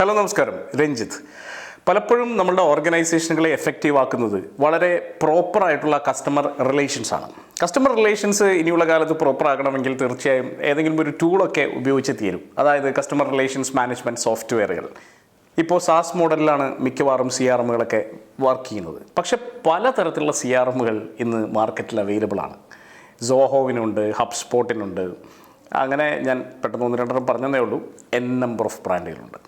Hello നമസ്കാരം, രഞ്ജിത്ത്. പലപ്പോഴും നമ്മളുടെ ഓർഗനൈസേഷനുകളെ എഫക്റ്റീവ് ആക്കുന്നത് വളരെ പ്രോപ്പറായിട്ടുള്ള കസ്റ്റമർ റിലേഷൻസാണ്. കസ്റ്റമർ റിലേഷൻസ് ഇനിയുള്ള കാലത്ത് പ്രോപ്പർ ആകണമെങ്കിൽ തീർച്ചയായും ഏതെങ്കിലും ഒരു ടൂളൊക്കെ ഉപയോഗിച്ച് തീരും. അതായത് കസ്റ്റമർ റിലേഷൻസ് മാനേജ്മെൻറ്റ് സോഫ്റ്റ്വെയറുകൾ. ഇപ്പോൾ സാസ് മോഡലിലാണ് മിക്കവാറും CRMകളൊക്കെ വർക്ക് ചെയ്യുന്നത്. പക്ഷെ പലതരത്തിലുള്ള CRMകൾ ഇന്ന് മാർക്കറ്റിൽ അവൈലബിൾ ആണ്. സോഹോവിനുണ്ട്, ഹബ്സ്പോട്ടിനുണ്ട്. അങ്ങനെ ഞാൻ പെട്ടെന്ന് ഒന്ന് രണ്ടെണ്ണം പറഞ്ഞതേ ഉള്ളൂ. നമ്പർ ഓഫ് ബ്രാൻഡുകളുണ്ട്.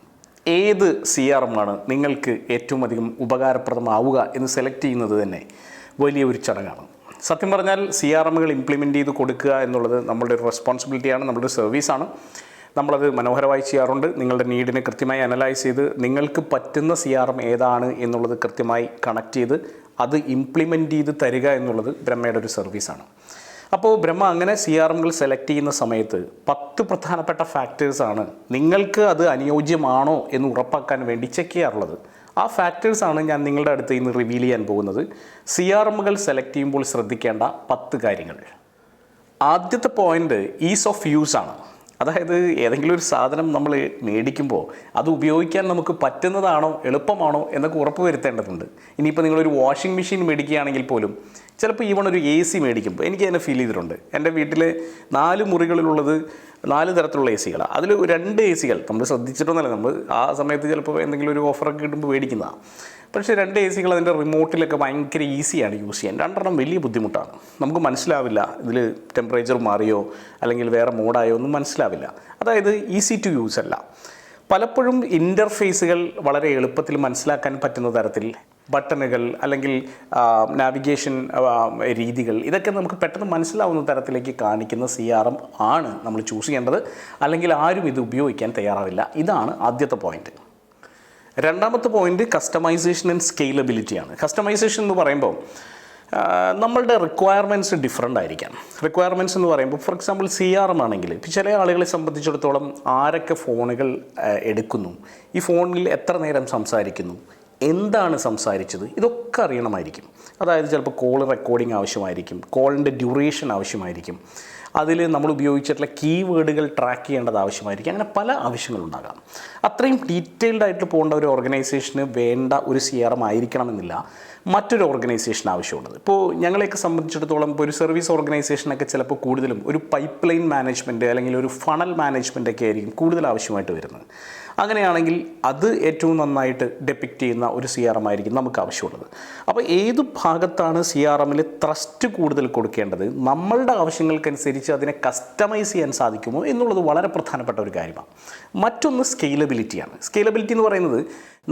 ഏത് CRM ആണ് നിങ്ങൾക്ക് ഏറ്റവും അധികം ഉപകാരപ്രദമാവുക എന്ന് സെലക്ട് ചെയ്യുന്നത് തന്നെ വലിയൊരു ചടങ്ങാണ്. സത്യം പറഞ്ഞാൽ CRMകൾ ഇംപ്ലിമെൻറ്റ് ചെയ്ത് കൊടുക്കുക എന്നുള്ളത് നമ്മളുടെ ഒരു റെസ്പോൺസിബിലിറ്റിയാണ്, നമ്മളുടെ സർവീസാണ്. നമ്മളത് മനോഹരമായി ചെയ്യാറുണ്ട്. നിങ്ങളുടെ നീഡിനെ കൃത്യമായി അനലൈസ് ചെയ്ത് നിങ്ങൾക്ക് പറ്റുന്ന CRM ഏതാണ് എന്നുള്ളത് കൃത്യമായി കണക്ട് ചെയ്ത് അത് ഇംപ്ലിമെൻറ്റ് ചെയ്ത് തരിക എന്നുള്ളത് ബ്രഹ്മയുടെ ഒരു സർവീസാണ്. അപ്പോൾ ബ്രഹ്മ അങ്ങനെ CRMകൾ സെലക്ട് ചെയ്യുന്ന സമയത്ത് 10 പ്രധാനപ്പെട്ട ഫാക്ടേഴ്സാണ് നിങ്ങൾക്ക് അത് അനുയോജ്യമാണോ എന്ന് ഉറപ്പാക്കാൻ വേണ്ടി ചെക്ക് ചെയ്യാറുള്ളത്. ആ ഫാക്ടേഴ്സാണ് ഞാൻ നിങ്ങളുടെ അടുത്ത് ഇന്ന് റിവീൽ ചെയ്യാൻ പോകുന്നത്. CRMകൾ സെലക്ട് ചെയ്യുമ്പോൾ ശ്രദ്ധിക്കേണ്ട 10 കാര്യങ്ങൾ. ആദ്യത്തെ പോയിൻ്റ് ഈസ് ഓഫ് യൂസ് ആണ്. അതായത് ഏതെങ്കിലും ഒരു സാധനം നമ്മൾ മേടിക്കുമ്പോൾ അത് ഉപയോഗിക്കാൻ നമുക്ക് പറ്റുന്നതാണോ, എളുപ്പമാണോ എന്നൊക്കെ ഉറപ്പ് വരുത്തേണ്ടതുണ്ട്. ഇനിയിപ്പോൾ നിങ്ങളൊരു വാഷിംഗ് മെഷീൻ മേടിക്കുകയാണെങ്കിൽ പോലും ചിലപ്പോൾ ഈവൺ ഒരു AC മേടിക്കുമ്പോൾ എനിക്ക് തന്നെ ഫീൽ ചെയ്തിട്ടുണ്ട്. എൻ്റെ വീട്ടിൽ 4 മുറികളിലുള്ളത് 4 തരത്തിലുള്ള ACകളാണ്. അതിൽ 2 ACകൾ നമ്മൾ ശ്രദ്ധിച്ചിട്ടൊന്നുമല്ല, നമ്മൾ ആ സമയത്ത് ചിലപ്പോൾ എന്തെങ്കിലും ഒരു ഓഫറൊക്കെ കിട്ടുമ്പോൾ മേടിക്കുന്നതാണ്. പക്ഷേ 2 ACകൾ അതിൻ്റെ റിമോട്ടിലൊക്കെ ഭയങ്കര ഈസിയാണ് യൂസ് ചെയ്യാൻ. 2 വലിയ ബുദ്ധിമുട്ടാണ്. നമുക്ക് മനസ്സിലാവില്ല ഇതിൽ ടെമ്പറേച്ചർ മാറിയോ അല്ലെങ്കിൽ വേറെ മോഡായോ ഒന്നും മനസ്സിലാവില്ല. അതായത് ഈസി ടു യൂസ് അല്ല. പലപ്പോഴും ഇൻ്റർഫേസുകൾ വളരെ എളുപ്പത്തിൽ മനസ്സിലാക്കാൻ പറ്റുന്ന തരത്തിൽ ബട്ടണുകൾ അല്ലെങ്കിൽ നാവിഗേഷൻ രീതികൾ ഇതൊക്കെ നമുക്ക് പെട്ടെന്ന് മനസ്സിലാവുന്ന തരത്തിലേക്ക് കാണിക്കുന്ന CRM ആണ് നമ്മൾ ചൂസ് ചെയ്യേണ്ടത്. അല്ലെങ്കിൽ ആരും ഇത് ഉപയോഗിക്കാൻ തയ്യാറാവില്ല. ഇതാണ് ആദ്യത്തെ പോയിൻ്റ്. രണ്ടാമത്തെ പോയിൻ്റ് കസ്റ്റമൈസേഷൻ ആൻഡ് സ്കെയിലബിലിറ്റിയാണ്. കസ്റ്റമൈസേഷൻ എന്ന് പറയുമ്പോൾ നമ്മളുടെ റിക്വയർമെൻറ്റ്സ് ഡിഫറെൻ്റ് ആയിരിക്കാം. റിക്വയർമെൻറ്റ്സ് എന്ന് പറയുമ്പോൾ ഫോർ എക്സാമ്പിൾ CRM ആണെങ്കിൽ ഇപ്പോൾ ചില ആളുകളെ സംബന്ധിച്ചിടത്തോളം ആരൊക്കെ ഫോണുകൾ എടുക്കുന്നു, ഈ ഫോണിൽ എത്ര നേരം സംസാരിക്കുന്നു, എന്താണ് സംസാരിച്ചത്, ഇതൊക്കെ അറിയണമായിരിക്കും. അതായത് ചിലപ്പോൾ കോൾ റെക്കോർഡിംഗ് ആവശ്യമായിരിക്കും, കോളിൻ്റെ ഡ്യൂറേഷൻ ആവശ്യമായിരിക്കും, അതിൽ നമ്മൾ ഉപയോഗിച്ചിട്ടുള്ള കീവേഡുകൾ ട്രാക്ക് ചെയ്യേണ്ടത് ആവശ്യമായിരിക്കും. അങ്ങനെ പല ആവശ്യങ്ങളുണ്ടാകാം. അത്രയും ഡീറ്റെയിൽഡ് ആയിട്ട് പോകേണ്ട ഒരു ഓർഗനൈസേഷന് വേണ്ട ഒരു CRM ആയിരിക്കണമെന്നില്ല മറ്റൊരു ഓർഗനൈസേഷൻ ആവശ്യമുള്ളത്. ഇപ്പോൾ ഞങ്ങളെയൊക്കെ സംബന്ധിച്ചിടത്തോളം ഇപ്പോൾ ഒരു സർവീസ് ഓർഗനൈസേഷനൊക്കെ ചിലപ്പോൾ കൂടുതലും ഒരു പൈപ്പ് ലൈൻ മാനേജ്മെൻറ്റ് അല്ലെങ്കിൽ ഒരു ഫണൽ മാനേജ്മെൻ്റ് ഒക്കെ ആയിരിക്കും കൂടുതൽ ആവശ്യമായിട്ട് വരുന്നത്. അങ്ങനെയാണെങ്കിൽ അത് ഏറ്റവും നന്നായിട്ട് ഡെപ്പിക്റ്റ് ചെയ്യുന്ന ഒരു CRM ആയിരിക്കും നമുക്ക് ആവശ്യമുള്ളത്. അപ്പോൾ ഏത് ഭാഗത്താണ് CRMൽ ത്രസ്റ്റ് കൂടുതൽ കൊടുക്കേണ്ടത്, നമ്മളുടെ ആവശ്യങ്ങൾക്കനുസരിച്ച് അതിനെ കസ്റ്റമൈസ് ചെയ്യാൻ സാധിക്കുമോ എന്നുള്ളത് വളരെ പ്രധാനപ്പെട്ട ഒരു കാര്യമാണ്. മറ്റൊന്ന് സ്കെയിലബിലിറ്റിയാണ്. സ്കെയിലബിലിറ്റി എന്ന് പറയുന്നത്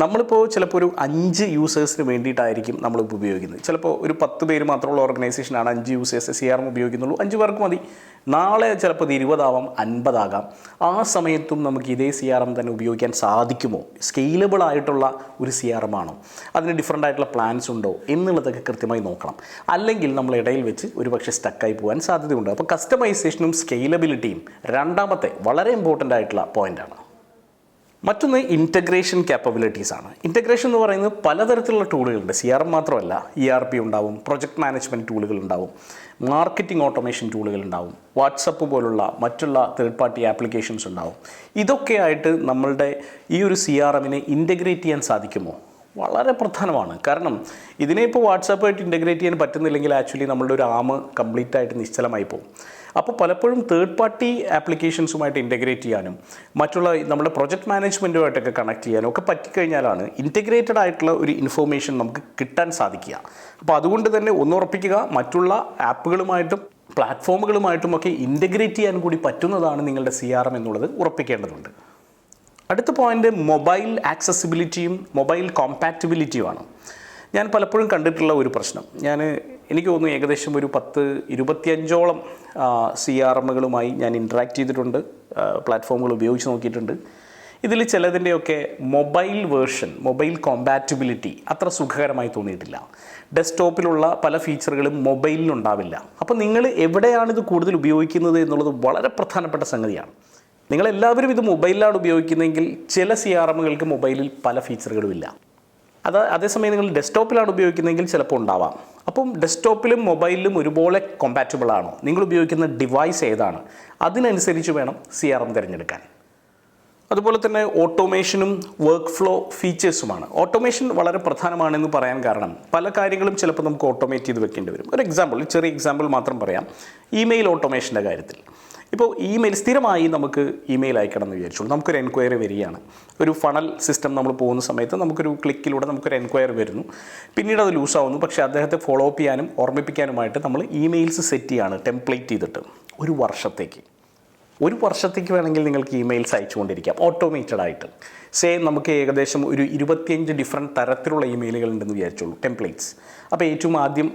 നമ്മളിപ്പോൾ ചിലപ്പോൾ ഒരു 5 യൂസേഴ്സിന് വേണ്ടിയിട്ടായിരിക്കും നമ്മളിപ്പോൾ ഉപയോഗിക്കുന്നത്. ചിലപ്പോൾ ഒരു 10 പേര് മാത്രമുള്ള ഓർഗനൈസേഷനാണ് 5 യൂസേഴ്സ് CRM ഉപയോഗിക്കുന്നുള്ളൂ. 5 പേർക്ക് മതി. നാളെ ചിലപ്പോൾ ഇത് 20 ആവാം, 50 ആകാം. ആ സമയത്തും നമുക്ക് ഇതേ CRM തന്നെ ഉപയോഗിക്കാൻ സാധിക്കുമോ? സ്കെയിലബിൾ ആയിട്ടുള്ള ഒരു CRM ആണോ? അതിന് ഡിഫറൻ്റ് ആയിട്ടുള്ള പ്ലാൻസ് ഉണ്ടോ എന്നുള്ളതൊക്കെ കൃത്യമായി നോക്കണം. അല്ലെങ്കിൽ നമ്മൾ ഇടയിൽ വെച്ച് ഒരു പക്ഷേ സ്റ്റക്കായി പോകാൻ സാധ്യതയുണ്ട്. അപ്പോൾ കസ്റ്റമൈസേഷനും സ്കെയിലബിലിറ്റിയും രണ്ടാമത്തെ വളരെ ഇമ്പോർട്ടൻ്റ് ആയിട്ടുള്ള പോയിൻ്റാണ്. മറ്റൊന്ന് ഇൻറ്റഗ്രേഷൻ ക്യാപ്പബിലിറ്റീസാണ്. ഇൻറ്റഗ്രേഷൻ എന്ന് പറയുന്നത് പലതരത്തിലുള്ള ടൂളുകളുണ്ട്. CRM മാത്രമല്ല, ERP ഉണ്ടാവും, പ്രൊജക്റ്റ് മാനേജ്മെൻറ്റ് ടൂളുകൾ ഉണ്ടാവും, മാർക്കറ്റിംഗ് ഓട്ടോമേഷൻ ടൂളുകൾ ഉണ്ടാവും, വാട്സപ്പ് പോലുള്ള മറ്റുള്ള തേർഡ് പാർട്ടി ആപ്ലിക്കേഷൻസ് ഉണ്ടാവും. ഇതൊക്കെയായിട്ട് നമ്മളുടെ ഈ ഒരു CRMനെ ഇൻറ്റഗ്രേറ്റ് ചെയ്യാൻ സാധിക്കുമോ? വളരെ പ്രധാനമാണ്. കാരണം ഇതിനെ ഇപ്പോൾ വാട്സാപ്പായിട്ട് ഇൻറ്റഗ്രേറ്റ് ചെയ്യാൻ പറ്റുന്നില്ലെങ്കിൽ ആക്ച്വലി നമ്മളുടെ ഒരു ആം കംപ്ലീറ്റ് ആയിട്ട് നിശ്ചലമായി പോകും. അപ്പോൾ പലപ്പോഴും തേർഡ് പാർട്ടി ആപ്ലിക്കേഷൻസുമായിട്ട് ഇൻറ്റഗ്രേറ്റ് ചെയ്യാനും മറ്റുള്ള നമ്മുടെ പ്രൊജക്റ്റ് മാനേജ്മെൻറ്റുമായിട്ടൊക്കെ കണക്ട് ചെയ്യാനും ഒക്കെ പറ്റിക്കഴിഞ്ഞാലാണ് ഇൻറ്റഗ്രേറ്റഡ് ആയിട്ടുള്ള ഒരു ഇൻഫോർമേഷൻ നമുക്ക് കിട്ടാൻ സാധിക്കുക. അപ്പോൾ അതുകൊണ്ട് തന്നെ ഒന്നുറപ്പിക്കുക, മറ്റുള്ള ആപ്പുകളുമായിട്ടും പ്ലാറ്റ്ഫോമുകളുമായിട്ടുമൊക്കെ ഇൻറ്റഗ്രേറ്റ് ചെയ്യാൻ കൂടി പറ്റുന്നതാണ് നിങ്ങളുടെ CRM എന്നുള്ളത് ഉറപ്പിക്കേണ്ടതുണ്ട്. അടുത്ത പോയിൻ്റ് മൊബൈൽ ആക്സസിബിലിറ്റിയും മൊബൈൽ കോമ്പാറ്റബിലിറ്റിയുമാണ്. ഞാൻ പലപ്പോഴും കണ്ടിട്ടുള്ള ഒരു പ്രശ്നം, എനിക്ക് തോന്നുന്നു ഏകദേശം ഒരു 10-25ഓളം CRMകളുമായി ഞാൻ ഇൻട്രാക്ട് ചെയ്തിട്ടുണ്ട്, പ്ലാറ്റ്ഫോമുകൾ ഉപയോഗിച്ച് നോക്കിയിട്ടുണ്ട്. ഇതിൽ ചിലതിൻ്റെയൊക്കെ മൊബൈൽ വേർഷൻ, മൊബൈൽ കോമ്പാറ്റബിലിറ്റി അത്ര സുഖകരമായി തോന്നിയിട്ടില്ല. ഡെസ്ക്ടോപ്പിലുള്ള പല ഫീച്ചറുകളും മൊബൈലിലുണ്ടാവില്ല. അപ്പോൾ നിങ്ങൾ എവിടെയാണിത് കൂടുതൽ ഉപയോഗിക്കുന്നത് എന്നുള്ളത് വളരെ പ്രധാനപ്പെട്ട സംഗതിയാണ്. നിങ്ങളെല്ലാവരും ഇത് മൊബൈലിലാണ് ഉപയോഗിക്കുന്നതെങ്കിൽ ചില CRMകൾക്ക് മൊബൈലിൽ പല ഫീച്ചറുകളുമില്ല. അതേസമയം നിങ്ങൾ ഡെസ്ക്ടോപ്പിലാണ് ഉപയോഗിക്കുന്നതെങ്കിൽ ചിലപ്പോൾ ഉണ്ടാവാം. അപ്പം ഡെസ്ക്ടോപ്പിലും മൊബൈലിലും ഒരുപോലെ കോമ്പാറ്റബിൾ ആണോ, നിങ്ങൾ ഉപയോഗിക്കുന്ന ഡിവൈസ് ഏതാണ്, അതിനനുസരിച്ച് വേണം CRM തിരഞ്ഞെടുക്കാൻ. അതുപോലെ തന്നെ ഓട്ടോമേഷനും വർക്ക് ഫ്ലോ ഫീച്ചേഴ്സുമാണ്. ഓട്ടോമേഷൻ വളരെ പ്രധാനമാണെന്ന് പറയാൻ കാരണം പല കാര്യങ്ങളും ചിലപ്പോൾ നമുക്ക് ഓട്ടോമേറ്റ് ചെയ്ത് വെക്കേണ്ടി വരും. ഒരു ചെറിയ എക്സാമ്പിൾ മാത്രം പറയാം. ഇമെയിൽ ഓട്ടോമേഷൻ്റെ കാര്യത്തിൽ ഇപ്പോൾ ഇമെയിൽ സ്ഥിരമായി നമുക്ക് ഇമെയിൽ അയക്കണം എന്ന് വിചാരിച്ചോളൂ. നമുക്കൊരു എൻക്വയറി വരികയാണ്. ഒരു ഫണൽ സിസ്റ്റം നമ്മൾ പോകുന്ന സമയത്ത് നമുക്കൊരു ക്ലിക്കിലൂടെ നമുക്കൊരു എൻക്വയറി വരുന്നു. പിന്നീട് അത് ലൂസാവുന്നു. പക്ഷേ അദ്ദേഹത്തെ ഫോളോ അപ്പ് ചെയ്യാനും ഓർമ്മിപ്പിക്കാനുമായിട്ട് നമ്മൾ ഇമെയിൽസ് സെറ്റ് ചെയ്യാണ് ടെംപ്ലേറ്റ് ചെയ്തിട്ട് ഒരു വർഷത്തേക്ക് വേണമെങ്കിൽ നിങ്ങൾക്ക് ഇമെയിൽസ് അയച്ചുകൊണ്ടിരിക്കാം ഓട്ടോമേറ്റഡ് ആയിട്ട്. നമുക്ക് ഏകദേശം ഒരു 25 ഡിഫറെൻറ്റ് തരത്തിലുള്ള ഇമെയിലുകൾ ഉണ്ടെന്ന് വിചാരിച്ചോളൂ, ടെംപ്ലേറ്റ്സ്. അപ്പോൾ ഏറ്റവും ആദ്യം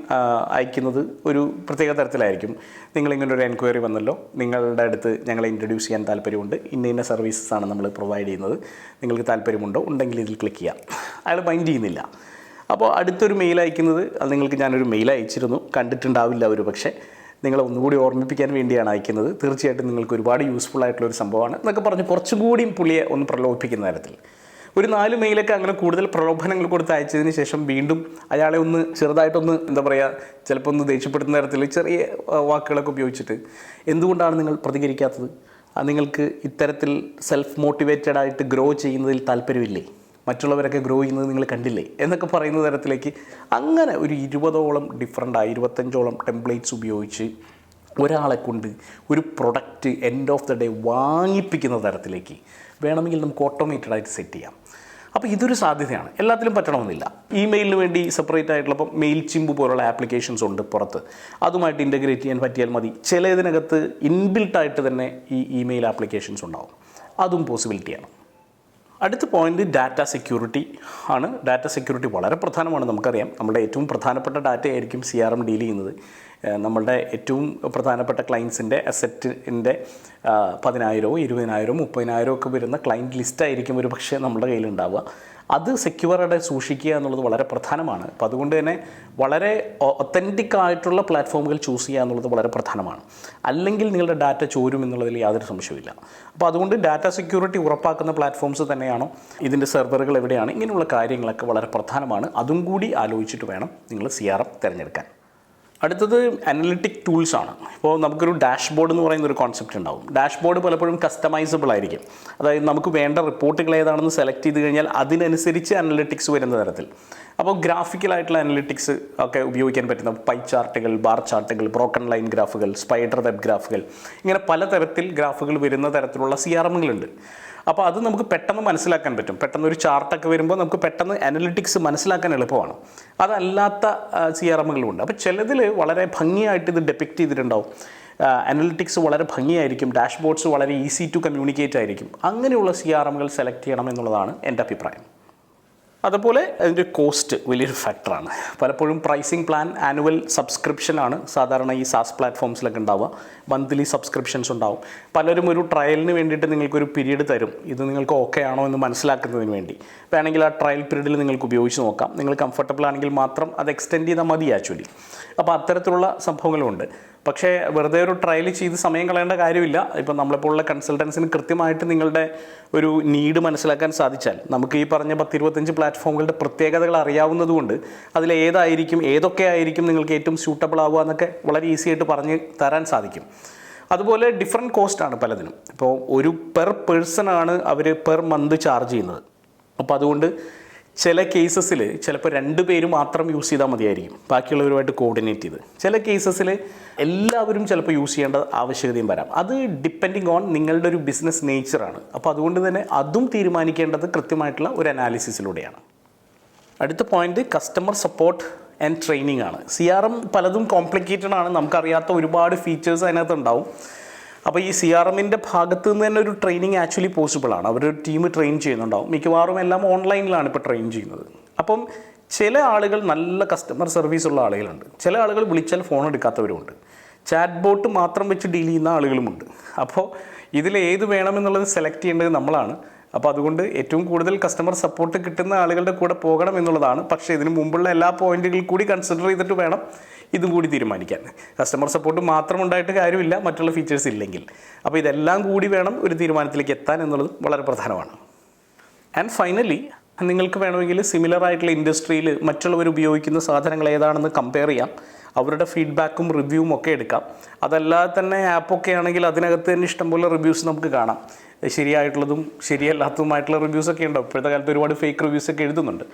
അയക്കുന്നത് ഒരു പ്രത്യേക തരത്തിലായിരിക്കും. നിങ്ങളിങ്ങനെ ഒരു എൻക്വയറി വന്നല്ലോ, നിങ്ങളുടെ അടുത്ത് ഞങ്ങളെ ഇൻട്രൊഡ്യൂസ് ചെയ്യാൻ താല്പര്യമുണ്ട്, ഇന്ന സർവീസസ് ആണ് നമ്മൾ പ്രൊവൈഡ് ചെയ്യുന്നത്, നിങ്ങൾക്ക് താല്പര്യമുണ്ടോ, ഉണ്ടെങ്കിൽ ഇതിൽ ക്ലിക്ക് ചെയ്യാം. അയാൾ മൈൻഡ് ചെയ്യുന്നില്ല. അപ്പോൾ അടുത്തൊരു മെയിൽ അയക്കുന്നത്, അത് നിങ്ങൾക്ക് ഞാനൊരു മെയിൽ അയച്ചിരുന്നു, കണ്ടിട്ടുണ്ടാവില്ല ഒരു പക്ഷേ, നിങ്ങളെ ഒന്നുകൂടി ഓർമ്മിപ്പിക്കാൻ വേണ്ടിയാണ് അയക്കുന്നത്. തീർച്ചയായിട്ടും നിങ്ങൾക്ക് ഒരുപാട് യൂസ്ഫുൾ ആയിട്ടുള്ളൊരു സംഭവമാണ് എന്നൊക്കെ പറഞ്ഞ് കുറച്ചുകൂടിയും പുള്ളിയെ ഒന്ന് പ്രലോഭിപ്പിക്കുന്ന തരത്തിൽ ഒരു 4 മെയിലൊക്കെ അങ്ങനെ കൂടുതൽ പ്രലോഭനങ്ങൾ കൊടുത്ത് അയച്ചതിന് ശേഷം വീണ്ടും അയാളെ ഒന്ന് ചെറുതായിട്ടൊന്ന് ചിലപ്പോൾ ഒന്ന് ദേഷ്യപ്പെടുത്തുന്ന തരത്തിൽ ചെറിയ വാക്കുകളൊക്കെ ഉപയോഗിച്ചിട്ട് എന്തുകൊണ്ടാണ് നിങ്ങൾ പ്രതികരിക്കാത്തത്, നിങ്ങൾക്ക് ഇത്തരത്തിൽ സെൽഫ് മോട്ടിവേറ്റഡ് ആയിട്ട് ഗ്രോ ചെയ്യുന്നതിൽ താല്പര്യമില്ലേ, മറ്റുള്ളവരൊക്കെ ഗ്രോ ചെയ്യുന്നത് നിങ്ങൾ കണ്ടില്ലേ എന്നൊക്കെ പറയുന്ന തരത്തിലേക്ക് അങ്ങനെ ഒരു 20ഓളം 25ഓളം ടെംപ്ലേറ്റ്സ് ഉപയോഗിച്ച് ഒരാളെ കൊണ്ട് ഒരു product end of the day വാങ്ങിപ്പിക്കുന്ന തരത്തിലേക്ക് വേണമെങ്കിൽ നമുക്ക് ഓട്ടോമേറ്റഡ് ആയിട്ട് സെറ്റ് ചെയ്യാം. അപ്പോൾ ഇതൊരു സാധ്യതയാണ്. എല്ലാത്തിലും പറ്റണമെന്നില്ല. ഇമെയിലിന് വേണ്ടി സെപ്പറേറ്റ് ആയിട്ടുള്ള ഇപ്പം മെയിൽ ചിമ്പ് പോലുള്ള ആപ്ലിക്കേഷൻസ് ഉണ്ട് പുറത്ത്, അതുമായിട്ട് ഇൻ്റഗ്രേറ്റ് ചെയ്യാൻ പറ്റിയാൽ മതി. ചിലതിനകത്ത് ഇൻബിൽട്ടായിട്ട് തന്നെ ഈ ഇമെയിൽ ആപ്ലിക്കേഷൻസ് ഉണ്ടാവും, അതും പോസിബിലിറ്റിയാണ്. അടുത്ത പോയിന്റ് ഡാറ്റ സെക്യൂരിറ്റി ആണ്. ഡാറ്റ സെക്യൂരിറ്റി വളരെ പ്രധാനമാണ്. നമുക്കറിയാം നമ്മുടെ ഏറ്റവും പ്രധാനപ്പെട്ട ഡാറ്റ ആയിരിക്കും CRM ഡീൽ ചെയ്യുന്നത്. നമ്മളുടെ ഏറ്റവും പ്രധാനപ്പെട്ട ക്ലയൻസിൻ്റെ അസറ്റിൻ്റെ 10,000, 20,000, 30,000 ഒക്കെ വരുന്ന ക്ലയൻറ്റ് ലിസ്റ്റായിരിക്കും ഒരു പക്ഷേ നമ്മുടെ കയ്യിലുണ്ടാവുക. അത് സെക്യൂർഡായി സൂക്ഷിക്കുക എന്നുള്ളത് വളരെ പ്രധാനമാണ്. അപ്പോൾ അതുകൊണ്ട് തന്നെ വളരെ ഒത്തൻറ്റിക് ആയിട്ടുള്ള പ്ലാറ്റ്ഫോമുകൾ ചൂസ് ചെയ്യുക എന്നുള്ളത് വളരെ പ്രധാനമാണ്. അല്ലെങ്കിൽ നിങ്ങളുടെ ഡാറ്റ ചോരും എന്നുള്ളതിൽ യാതൊരു സംശയവുമില്ല. അപ്പോൾ അതുകൊണ്ട് ഡാറ്റ സെക്യൂരിറ്റി ഉറപ്പാക്കുന്ന പ്ലാറ്റ്ഫോംസ് തന്നെയാണോ, ഇതിൻ്റെ സെർവറുകൾ എവിടെയാണ്, ഇങ്ങനെയുള്ള കാര്യങ്ങളൊക്കെ വളരെ പ്രധാനമാണ്. അതും കൂടി ആലോചിച്ചിട്ട് വേണം നിങ്ങൾ CRM തിരഞ്ഞെടുക്കാൻ. അടുത്തത് അനലിറ്റിക് ടൂൾസ് ആണ്. ഇപ്പോൾ നമുക്കൊരു ഡാഷ്ബോർഡ് എന്ന് പറയുന്ന ഒരു കോൺസെപ്റ്റ് ഉണ്ടാവും. ഡാഷ്ബോർഡ് പലപ്പോഴും കസ്റ്റമൈസബിൾ ആയിരിക്കും. അതായത് നമുക്ക് വേണ്ട റിപ്പോർട്ടുകൾ ഏതാണെന്ന് സെലക്ട് ചെയ്ത് കഴിഞ്ഞാൽ അതിനനുസരിച്ച് അനലിറ്റിക്സ് വരുന്ന തരത്തിൽ. അപ്പോൾ ഗ്രാഫിക്കലായിട്ടുള്ള അനലിറ്റിക്സ് ഒക്കെ ഉപയോഗിക്കാൻ പറ്റുന്ന പൈ ചാർട്ടുകൾ, ബാർ ചാർട്ടുകൾ, ബ്രോക്കൺ ലൈൻ ഗ്രാഫുകൾ, സ്പൈഡർ വെബ് ഗ്രാഫുകൾ, ഇങ്ങനെ പലതരത്തിൽ ഗ്രാഫുകൾ വരുന്ന തരത്തിലുള്ള CRMകളുണ്ട്. അപ്പോൾ അത് നമുക്ക് പെട്ടെന്ന് മനസ്സിലാക്കാൻ പറ്റും. പെട്ടെന്ന് ഒരു ചാർട്ടൊക്കെ വരുമ്പോൾ നമുക്ക് പെട്ടെന്ന് അനലിറ്റിക്സ് മനസ്സിലാക്കാൻ എളുപ്പമാണ്. അതല്ലാത്ത CRMകളുണ്ട്. അപ്പോൾ ചിലതിൽ വളരെ ഭംഗിയായിട്ട് ഇത് ഡെപിക്റ്റ് ചെയ്തിട്ടുണ്ടാവും. അനലിറ്റിക്സ് വളരെ ഭംഗിയായിരിക്കും, ഡാഷ്ബോർഡ്സ് വളരെ ഈസി ടു കമ്മ്യൂണിക്കേറ്റ് ആയിരിക്കും. അങ്ങനെയുള്ള CRMകൾ സെലക്ട് ചെയ്യണം എന്നുള്ളതാണ് എൻ്റെ അഭിപ്രായം. അതുപോലെ അതിൻ്റെ കോസ്റ്റ് വലിയൊരു ഫാക്ടറാണ്. പലപ്പോഴും പ്രൈസിങ് പ്ലാൻ ആനുവൽ സബ്സ്ക്രിപ്ഷനാണ് സാധാരണ ഈ SaaS പ്ലാറ്റ്ഫോംസിലൊക്കെ ഉണ്ടാവുക. മന്ത്ലി സബ്സ്ക്രിപ്ഷൻസ് ഉണ്ടാവും. പലരും ഒരു ട്രയലിന് വേണ്ടിയിട്ട് നിങ്ങൾക്കൊരു പീരീഡ് തരും, ഇത് നിങ്ങൾക്ക് ഓക്കെ ആണോ എന്ന് മനസ്സിലാക്കുന്നതിന് വേണ്ടി. വേണമെങ്കിൽ ആ ട്രയൽ പീരീഡിൽ നിങ്ങൾക്ക് ഉപയോഗിച്ച് നോക്കാം. നിങ്ങൾ കംഫർട്ടബിൾ ആണെങ്കിൽ മാത്രം അത് എക്സ്റ്റെൻഡ് ചെയ്താൽ മതി ആക്ച്വലി. അപ്പോൾ അത്തരത്തിലുള്ള സംഭവങ്ങളുണ്ട്. പക്ഷേ വെറുതെ ഒരു ട്രയൽ ചെയ്ത് സമയം കളയേണ്ട കാര്യമില്ല. ഇപ്പം നമ്മളെപ്പോലുള്ള കൺസൾട്ടൻസിന് കൃത്യമായിട്ട് നിങ്ങളുടെ ഒരു നീഡ് മനസ്സിലാക്കാൻ സാധിച്ചാൽ, നമുക്ക് ഈ പറഞ്ഞ 10-25 പ്ലാറ്റ്ഫോമുകളുടെ പ്രത്യേകതകൾ അറിയാവുന്നതുകൊണ്ട് ഏതൊക്കെ ആയിരിക്കും നിങ്ങൾക്ക് ഏറ്റവും സ്യൂട്ടബിൾ ആവുക എന്നൊക്കെ വളരെ ഈസി ആയിട്ട് പറഞ്ഞ് തരാൻ സാധിക്കും. അതുപോലെ ഡിഫറെൻറ്റ് കോസ്റ്റാണ് പലതിനും. ഇപ്പോൾ ഒരു പെർ പേഴ്സണാണ് അവർ പെർ മന്ത് ചാർജ് ചെയ്യുന്നത്. അപ്പോൾ അതുകൊണ്ട് ചില കേസസിൽ ചിലപ്പോൾ 2 പേര് മാത്രം യൂസ് ചെയ്താൽ മതിയായിരിക്കും, ബാക്കിയുള്ളവരുമായിട്ട് കോർഡിനേറ്റ് ചെയ്ത്. ചില കേസസിൽ എല്ലാവരും ചിലപ്പോൾ യൂസ് ചെയ്യേണ്ട ആവശ്യകതയും വരാം. അത് ഡിപ്പെൻഡിങ് ഓൺ നിങ്ങളുടെ ഒരു ബിസിനസ് നേച്ചറാണ്. അപ്പോൾ അതുകൊണ്ട് തന്നെ അതും തീരുമാനിക്കേണ്ടത് കൃത്യമായിട്ടുള്ള ഒരു അനാലിസിസിലൂടെയാണ്. അടുത്ത point customer support and training ആണ്. CRM പലതും കോംപ്ലിക്കേറ്റഡ് ആണ്, നമുക്കറിയാത്ത ഒരുപാട് ഫീച്ചേഴ്സ് അതിനകത്ത് ഉണ്ടാവും. അപ്പോൾ ഈ CRMൻ്റെ ഭാഗത്ത് നിന്ന് തന്നെ ഒരു ട്രെയിനിങ് ആക്ച്വലി പോസിബിൾ ആണ്. അവരൊരു ടീം ട്രെയിൻ ചെയ്യുന്നുണ്ടാവും. മിക്കവാറും എല്ലാം ഓൺലൈനിലാണ് ഇപ്പോൾ ട്രെയിൻ ചെയ്യുന്നത്. അപ്പം ചില ആളുകൾ നല്ല കസ്റ്റമർ സർവീസ് ഉള്ള ആളുകളുണ്ട്, ചില ആളുകൾ വിളിച്ചാൽ ഫോൺ എടുക്കാത്തവരുമുണ്ട്, ചാറ്റ് ബോട്ട് മാത്രം വെച്ച് ഡീൽ ചെയ്യുന്ന ആളുകളുമുണ്ട്. അപ്പോൾ ഇതിൽ ഏത് വേണമെന്നുള്ളത് സെലക്ട് ചെയ്യേണ്ടത് നമ്മളാണ്. അപ്പോൾ അതുകൊണ്ട് ഏറ്റവും കൂടുതൽ കസ്റ്റമർ സപ്പോർട്ട് കിട്ടുന്ന ആളുകളുടെ കൂടെ പോകണം എന്നുള്ളതാണ്. പക്ഷേ ഇതിന് മുമ്പുള്ള എല്ലാ പോയിന്റുകൾ കൂടി കൺസിഡർ ചെയ്തിട്ട് വേണം ഇതും കൂടി തീരുമാനിക്കാൻ. കസ്റ്റമർ സപ്പോർട്ട് മാത്രം ഉണ്ടായിട്ട് കാര്യമില്ല മറ്റുള്ള ഫീച്ചേഴ്സ് ഇല്ലെങ്കിൽ. അപ്പോൾ ഇതെല്ലാം കൂടി വേണം ഒരു തീരുമാനത്തിലേക്ക് എത്താൻ എന്നുള്ളത് വളരെ പ്രധാനമാണ്. ആൻഡ് ഫൈനലി, നിങ്ങൾക്ക് വേണമെങ്കിൽ സിമിലർ ആയിട്ടുള്ള ഇൻഡസ്ട്രിയിൽ മറ്റുള്ളവർ ഉപയോഗിക്കുന്ന സാധനങ്ങൾ ഏതാണെന്ന് കമ്പയർ ചെയ്യാം. അവരുടെ ഫീഡ്ബാക്കും റിവ്യൂവും ഒക്കെ എടുക്കാം. അതല്ലാതെ തന്നെ ആപ്പൊക്കെ ആണെങ്കിൽ അതിനകത്ത് തന്നെ ഇഷ്ടംപോലെ റിവ്യൂസ് നമുക്ക് കാണാം. ശരിയായിട്ടുള്ളതും ശരിയല്ലാത്തതുമായിട്ടുള്ള റിവ്യൂസൊക്കെ ഉണ്ടാവും. ഇപ്പോഴത്തെ കാലത്ത് ഒരുപാട് ഫേക്ക് റിവ്യൂസൊക്കെ എഴുതുന്നുണ്ട്.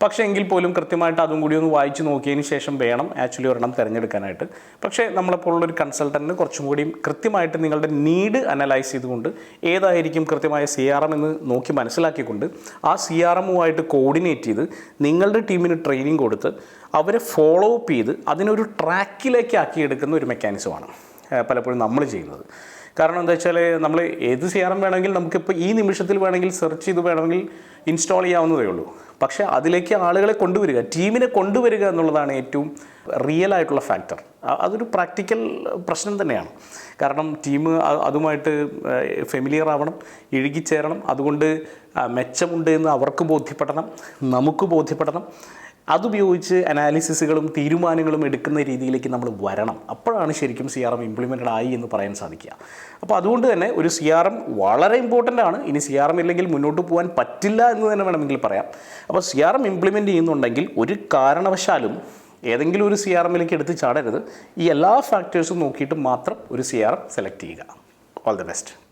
പക്ഷേ എങ്കിൽ പോലും കൃത്യമായിട്ട് അതും കൂടി ഒന്ന് വായിച്ച് നോക്കിയതിന് ശേഷം വേണം ആക്ച്വലി ഒരെണ്ണം തിരഞ്ഞെടുക്കാനായിട്ട്. പക്ഷേ നമ്മളെപ്പോലുള്ളൊരു കൺസൾട്ടൻറ്റിന് കുറച്ചും കൂടിയും കൃത്യമായിട്ട് നിങ്ങളുടെ നീഡ് അനലൈസ് ചെയ്തുകൊണ്ട് ഏതായിരിക്കും കൃത്യമായ CRM എന്ന് നോക്കി മനസ്സിലാക്കിക്കൊണ്ട് ആ CRMുമായിട്ട് കോർഡിനേറ്റ് ചെയ്ത് നിങ്ങളുടെ ടീമിന് ട്രെയിനിങ് കൊടുത്ത് അവരെ ഫോളോ അപ്പ് ചെയ്ത് അതിനൊരു ട്രാക്കിലേക്ക് ആക്കിയെടുക്കുന്ന ഒരു മെക്കാനിസമാണ് പലപ്പോഴും നമ്മൾ ചെയ്യുന്നത്. കാരണം എന്താ വെച്ചാൽ നമ്മൾ ഏത് CRM വേണമെങ്കിൽ നമുക്കിപ്പോൾ ഈ നിമിഷത്തിൽ വേണമെങ്കിൽ സെർച്ച് ചെയ്ത് വേണമെങ്കിൽ ഇൻസ്റ്റാൾ ചെയ്യാവുന്നതേ ഉള്ളൂ. പക്ഷേ അതിലേക്ക് ആളുകളെ കൊണ്ടുവരിക, ടീമിനെ കൊണ്ടുവരിക എന്നുള്ളതാണ് ഏറ്റവും റിയൽ ആയിട്ടുള്ള ഫാക്ടർ. അതൊരു പ്രാക്ടിക്കൽ പ്രശ്നം തന്നെയാണ്. കാരണം ടീം അതുമായിട്ട് ഫെമിലിയർ ആവണം, ഇഴുകിച്ചേരണം. അതുകൊണ്ട് മെച്ചമുണ്ട് എന്ന് അവർക്ക് ബോധ്യപ്പെടണം, നമുക്ക് ബോധ്യപ്പെടണം. അതുപയോഗിച്ച് അനാലിസിസുകളും തീരുമാനങ്ങളും എടുക്കുന്ന രീതിയിലേക്ക് നമ്മൾ വരണം. അപ്പോഴാണ് ശരിക്കും CRM ഇംപ്ലിമെൻറ്റഡ് ആയി എന്ന് പറയാൻ സാധിക്കുക. അപ്പോൾ അതുകൊണ്ട് തന്നെ ഒരു CRM വളരെ ഇമ്പോർട്ടൻ്റ് ആണ്. ഇനി CRM ഇല്ലെങ്കിൽ മുന്നോട്ട് പോകാൻ പറ്റില്ല എന്ന് തന്നെ വേണമെങ്കിൽ പറയാം. അപ്പോൾ CRM ഇംപ്ലിമെൻറ്റ് ചെയ്യുന്നുണ്ടെങ്കിൽ ഒരു കാരണവശാലും ഏതെങ്കിലും ഒരു CRMലേക്ക് എടുത്ത് ചാടരുത്. ഈ എല്ലാ ഫാക്ടേഴ്സും നോക്കിയിട്ട് മാത്രം ഒരു CRM സെലക്ട് ചെയ്യുക. All the best.